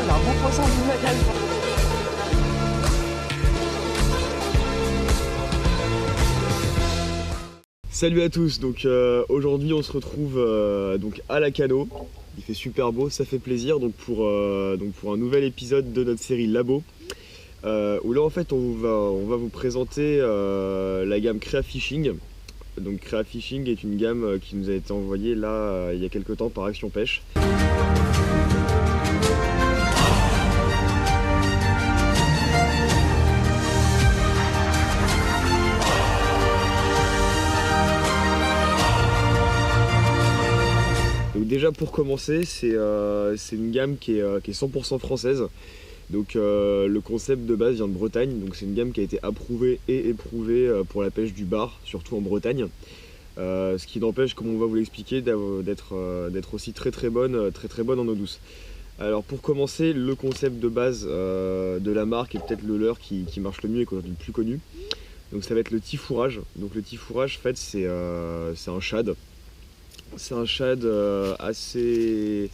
il a un beau poisson de la canne. Salut à tous, donc aujourd'hui on se retrouve donc à la Cano. Il fait super beau, ça fait plaisir donc pour un nouvel épisode de notre série Labo. Où là en fait on va vous présenter la gamme Crea Fishing. Donc Crea Fishing est une gamme qui nous a été envoyée là il y a quelques temps par Action Pêche. Donc déjà pour commencer, c'est une gamme qui est 100% française. Donc le concept de base vient de Bretagne, donc c'est une gamme qui a été approuvée et éprouvée pour la pêche du bar, surtout en Bretagne. Ce qui n'empêche, comme on va vous l'expliquer, d'être aussi très bonne en eau douce. Alors pour commencer, le concept de base de la marque est peut-être le leurre qui marche le mieux et qui est le plus connu. Donc ça va être le tifourrage. Donc le tifourrage, en fait, c'est un shad. C'est un shad qui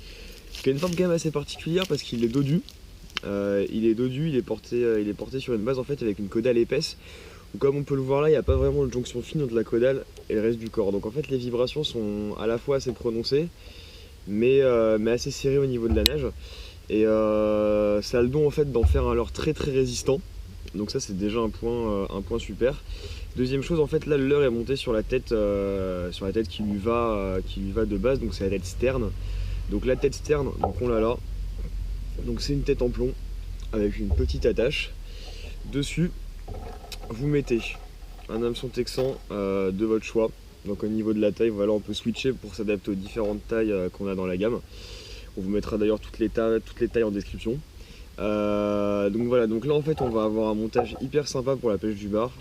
a une forme quand même assez particulière parce qu'il est dodu. Il est porté sur une base en fait avec une caudale épaisse. Où, comme on peut le voir là, il n'y a pas vraiment de jonction fine entre la caudale et le reste du corps. Donc en fait les vibrations sont à la fois assez prononcées mais assez serrées au niveau de la nage. Et ça a le don en fait d'en faire un leurre très résistant. Donc ça c'est déjà un point super. Deuxième chose, en fait là le leurre est monté sur la tête qui lui va de base, donc c'est la tête sterne. Donc la tête sterne, donc on l'a là. Donc c'est une tête en plomb avec une petite attache. Dessus, vous mettez un hameçon texan de votre choix. Donc au niveau de la taille, voilà, on peut switcher pour s'adapter aux différentes tailles qu'on a dans la gamme. On vous mettra d'ailleurs toutes les tailles en description. Donc voilà, donc là en fait on va avoir un montage hyper sympa pour la pêche du bar.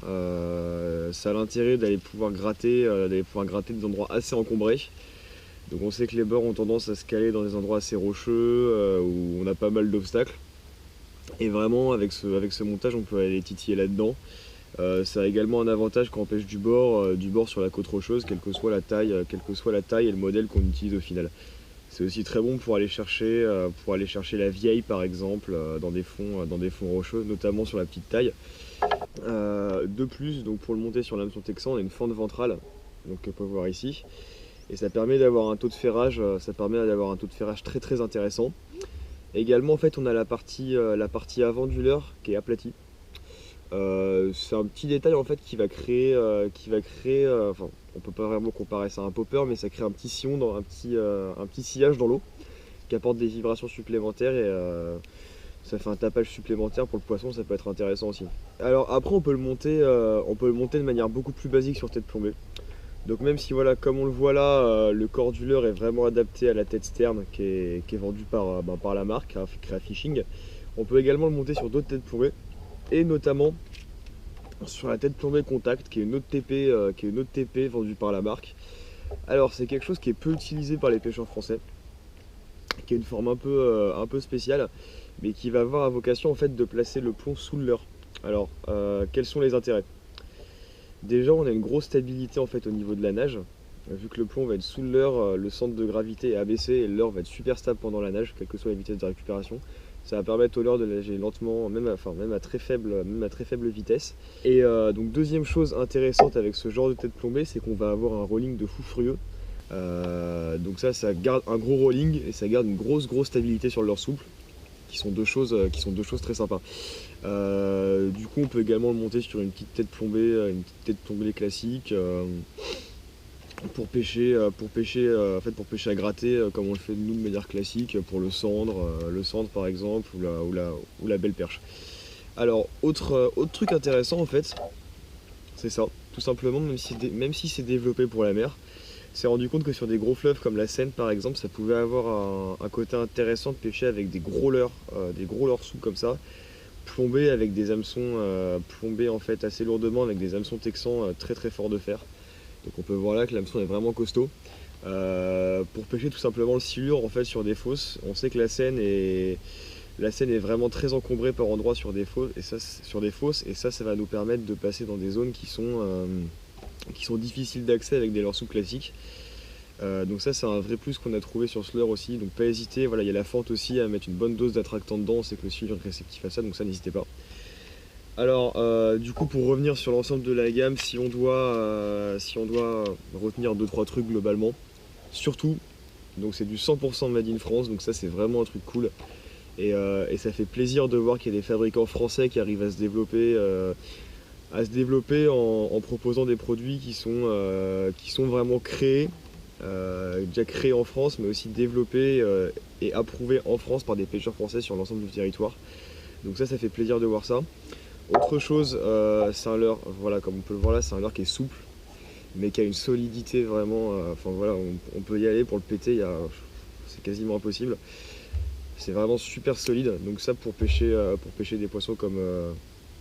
Ça a l'intérêt d'aller pouvoir gratter des endroits assez encombrés. Donc on sait que les bords ont tendance à se caler dans des endroits assez rocheux où on a pas mal d'obstacles. Et vraiment avec ce montage on peut aller titiller là-dedans. Ça a également un avantage quand on pêche du bord sur la côte rocheuse, quelle que soit la taille et le modèle qu'on utilise au final. C'est aussi très bon pour aller chercher la vieille par exemple dans des fonds rocheux, notamment sur la petite taille. De plus, donc pour le monter sur l'hameçon texan, on a une fente ventrale, donc on peut voir ici, et ça permet d'avoir un taux de ferrage, très intéressant. Également en fait on a la partie avant du leurre qui est aplatie. C'est un petit détail en fait qui va créer, enfin on peut pas vraiment comparer ça à un popper, mais ça crée un petit sillon, un petit sillage dans l'eau qui apporte des vibrations supplémentaires et ça fait un tapage supplémentaire pour le poisson, ça peut être intéressant aussi. Alors après on peut le monter de manière beaucoup plus basique sur tête plombée. Donc même si voilà, comme on le voit là, le corps du leurre est vraiment adapté à la tête sterne qui est vendue par la marque Crea Fishing, on peut également le monter sur d'autres têtes plombées et notamment sur la tête plombée contact qui est une autre TP vendue par la marque. Alors c'est quelque chose qui est peu utilisé par les pêcheurs français, qui est une forme un peu spéciale, mais qui va avoir à vocation en fait de placer le plomb sous le leurre. Alors quels sont les intérêts? Déjà on a une grosse stabilité en fait au niveau de la nage. Vu que le plomb va être sous le leurre, le centre de gravité est abaissé et le leurre va être super stable pendant la nage, quelle que soit la vitesse de récupération. Ça va permettre au leurre de nager lentement, même à très faible vitesse. Et donc deuxième chose intéressante avec ce genre de tête plombée, c'est qu'on va avoir un rolling de fou furieux. Donc ça garde un gros rolling et ça garde une grosse stabilité sur le leurre souple, qui sont deux choses très sympas. Du coup on peut également le monter sur une petite tête plombée classique. Pour pêcher à gratter comme on le fait nous de manière classique pour le cendre par exemple ou la belle perche. Alors autre truc intéressant en fait, c'est ça, tout simplement, même si c'est développé pour la mer, s'est rendu compte que sur des gros fleuves comme la Seine par exemple, ça pouvait avoir un côté intéressant de pêcher avec des gros leurres souples comme ça, plombés avec des hameçons plombés en fait assez lourdement avec des hameçons texans très forts de fer. Donc on peut voir là que l'hameçon est vraiment costaud. Pour pêcher tout simplement le silure en fait sur des fosses, on sait que la Seine est vraiment très encombrée par endroits sur des fosses et ça va nous permettre de passer dans des zones qui sont difficiles d'accès avec des leurres souples classiques. Donc ça c'est un vrai plus qu'on a trouvé sur ce leurre aussi, donc pas hésiter, voilà il y a la fente aussi à mettre une bonne dose d'attractant dedans, c'est que le suivre est réceptif à ça, donc ça n'hésitez pas. Alors du coup pour revenir sur l'ensemble de la gamme, si on doit retenir 2-3 trucs globalement, surtout, donc c'est du 100% made in France, donc ça c'est vraiment un truc cool, et ça fait plaisir de voir qu'il y a des fabricants français qui arrivent à se développer en proposant des produits qui sont vraiment créés, déjà créés en France, mais aussi développés et approuvés en France par des pêcheurs français sur l'ensemble du territoire. Donc ça fait plaisir de voir ça. Autre chose, c'est un leurre, voilà, comme on peut le voir là, c'est un leurre qui est souple, mais qui a une solidité vraiment, enfin voilà, on peut y aller pour le péter, c'est quasiment impossible. C'est vraiment super solide, donc ça pour pêcher des poissons comme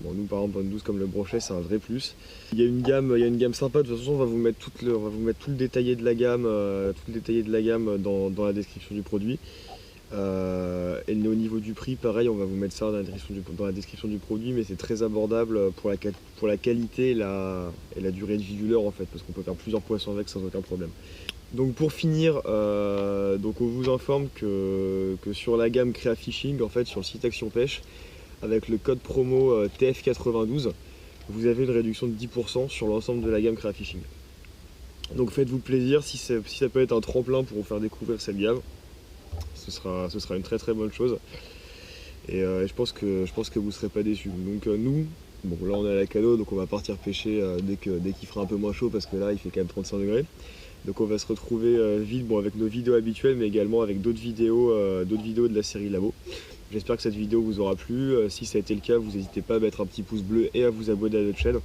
bon, nous par exemple bonne douce comme le brochet, c'est un vrai plus. Il y a une gamme sympa, de toute façon on va vous mettre tout le détaillé de la gamme, dans la description du produit. Et au niveau du prix, pareil, on va vous mettre ça dans la description du produit, mais c'est très abordable pour la qualité et la durée de vie du leurre en fait, parce qu'on peut faire plusieurs poissons avec sans aucun problème. Donc pour finir, donc on vous informe que sur la gamme Créa Fishing, en fait sur le site Action Pêche, avec le code promo TF92, vous avez une réduction de 10% sur l'ensemble de la gamme Créa Fishing. Donc faites-vous plaisir, si ça peut être un tremplin pour vous faire découvrir cette gamme, ce sera une très très bonne chose. Et je pense que vous ne serez pas déçus. Donc nous, bon là on est à la cano, donc on va partir pêcher dès qu'il fera un peu moins chaud, parce que là il fait quand même 35 degrés. Donc on va se retrouver vite, bon, avec nos vidéos habituelles, mais également avec d'autres vidéos de la série Labo. J'espère que cette vidéo vous aura plu. Si ça a été le cas, vous n'hésitez pas à mettre un petit pouce bleu et à vous abonner à notre chaîne.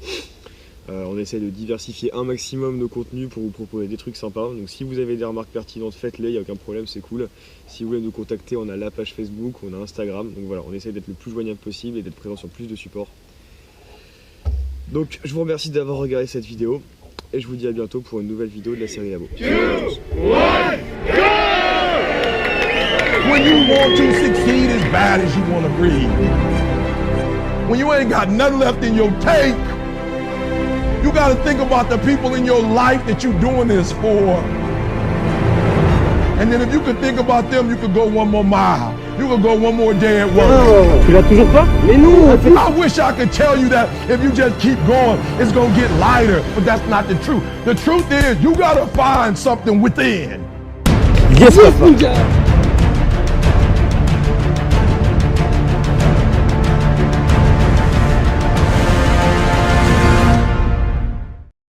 On essaie de diversifier un maximum nos contenus pour vous proposer des trucs sympas. Donc si vous avez des remarques pertinentes, faites-les, il n'y a aucun problème, c'est cool. Si vous voulez nous contacter, on a la page Facebook, on a Instagram. Donc voilà, on essaie d'être le plus joignable possible et d'être présent sur plus de supports. Donc je vous remercie d'avoir regardé cette vidéo. Et je vous dis à bientôt pour une nouvelle vidéo de la série Labo. When you want to succeed as bad as you want to breathe, when you ain't got nothing left in your tank, you got to think about the people in your life that you're doing this for. And then if you could think about them, you could go one more mile. You could go one more day at work. Oh, tu l'as toujours pas? Mais non, I wish I could tell you that if you just keep going, it's going to get lighter. But that's not the truth. The truth is you got to find something within. Yes, papa.